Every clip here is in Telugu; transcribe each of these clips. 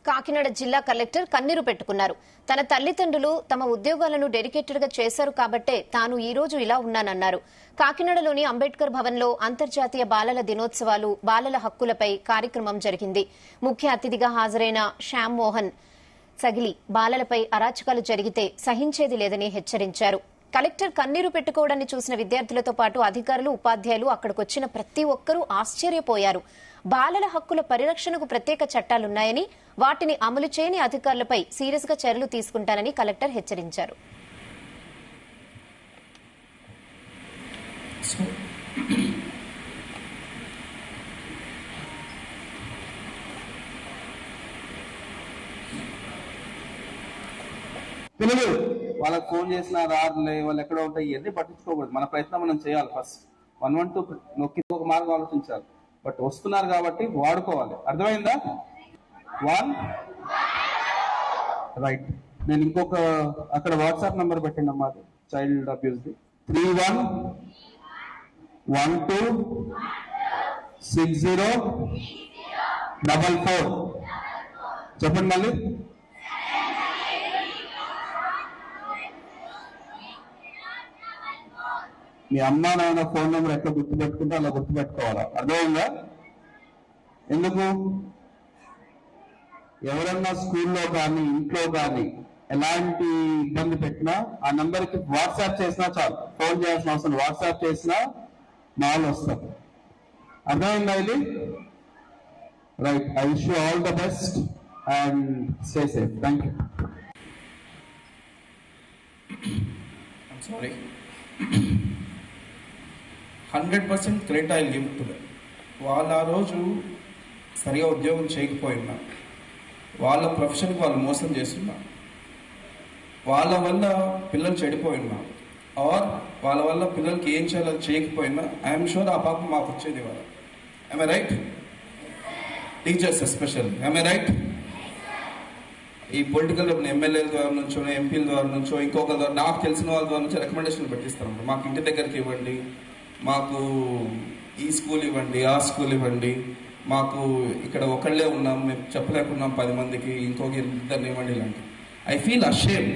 కాకినాడ జిల్లా కలెక్టర్ కన్నీరు పెట్టుకున్నారు. తన తల్లిదండ్రులు తమ ఉద్యోగాలను డెడికేటెడ్ గా చేశారు కాబట్టే తాను ఈ రోజు ఇలా ఉన్నానన్నారు. కాకినాడలోని అంబేద్కర్ భవన్ లో అంతర్జాతీయ బాలల దినోత్సవాలు, బాలల హక్కులపై కార్యక్రమం జరిగింది. ముఖ్య అతిథిగా హాజరైన శ్యామ్ మోహన్ సగిలి బాలలపై అరాచకాలు జరిగితే సహించేది లేదని హెచ్చరించారు. కలెక్టర్ కన్నీరు పెట్టుకోవడాన్ని చూసిన విద్యార్థులతో పాటు అధికారులు, ఉపాధ్యాయులు, అక్కడికొచ్చిన ప్రతి ఒక్కరూ ఆశ్చర్యపోయారు. బాలల హక్కుల పరిరక్షణకు ప్రత్యేక చట్టాలున్నాయని, వాటిని అమలు చేయని అధికారులపై సీరియస్ గా చర్యలు తీసుకుంటానని కలెక్టర్ హెచ్చరించారు. పిల్లలు వాళ్ళకి ఫోన్ చేసిన రారులే, వాళ్ళు ఎక్కడ ఉంటాయి, ఇవన్నీ పట్టించుకోకూడదు. మన ప్రయత్నం మనం చేయాలి. ఫస్ట్ 112 నొక్కి ఒక మార్గం ఆలోచించాలి. బట్ వస్తున్నారు కాబట్టి వాడుకోవాలి. అర్థమైందా? 1 రైట్. నేను ఇంకొక అక్కడ వాట్సాప్ నంబర్ పెట్టండి అమ్మా, చైల్డ్ అబ్యూస్ ది 31126044. చెప్పండి మళ్ళీ. మీ అమ్మ నాన్న ఫోన్ నెంబర్ ఎట్లా గుర్తుపెట్టుకుంటే అలా గుర్తుపెట్టుకోవాలా. అర్థమైందా? ఎందుకు? ఎవరన్నా స్కూల్లో కానీ ఇంట్లో కానీ ఎలాంటి ఇబ్బంది పెట్టినా ఆ నంబర్కి వాట్సాప్ చేసినా చాలు. ఫోన్ చేయాల్సిన అవసరం, వాట్సాప్ చేసినా మా వాళ్ళు వస్తారు. అర్థమైందా ఇది? Right. I wish you all the best and stay safe. Thank you. Sorry, 100% credit I give to them. వాళ్ళు ఆ రోజు సరిగా ఉద్యోగం చేయకపోయినా, వాళ్ళ ప్రొఫెషన్కి వాళ్ళు మోసం చేస్తున్నా, వాళ్ళ వల్ల పిల్లలు చెడిపోయినా, ఆర్ వాళ్ళ వల్ల పిల్లలకి ఏం చేయాలో చేయకపోయినా, ఐఎమ్ షూర్ ఆ పాపం మాకు వచ్చేది వాళ్ళ. I'm I right? Teachers especially, I'm I right? ఈ పొలిటికల్ ఎమ్మెల్యేల ద్వారా నుంచో, ఎంపీల ద్వారా నుంచో, ఇంకొకరి ద్వారా, నాకు తెలిసిన వాళ్ళ ద్వారా నుంచి రికమెండేషన్లు పెట్టిస్తారు. మాకు ఇంటి దగ్గరికి ఇవ్వండి, మాకు ఈ స్కూల్ ఇవ్వండి, ఆ స్కూల్ ఇవ్వండి, మాకు ఇక్కడ ఒకళ్ళే ఉన్నాం, మేము చెప్పలేకున్నాం 10 మందికి, ఇంకొక 2 ఇవ్వండి ఇలాంటి. I feel ashamed.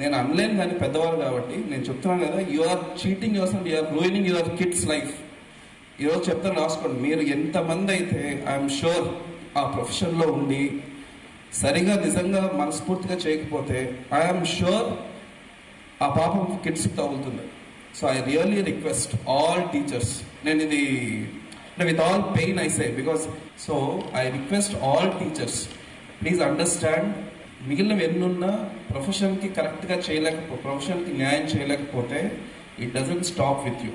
నేను అనలేను కానీ పెద్దవాళ్ళు కాబట్టి నేను చెప్తున్నాను కదా, you are cheating yourself, you are ruining your kids life. ఈరోజు చెప్తాను, రాసుకోండి. మీరు ఎంతమంది అయితే ఐఎమ్ షూర్ ఆ ప్రొఫెషన్లో ఉండి సరిగా నిజంగా మనస్ఫూర్తిగా చేయకపోతే ఐఎమ్ షూర్ ఆ పాపం కిడ్స్ తగులుతుంది. So I really request all teachers, నేను ఇది with all pain I say, because so I request all teachers, please understand. మిగిలినవి ఎన్నున్నా ప్రొఫెషన్కి కరెక్ట్గా చేయలేకపోతే, ప్రొఫెషన్కి న్యాయం చేయలేకపోతే it doesn't stop with you.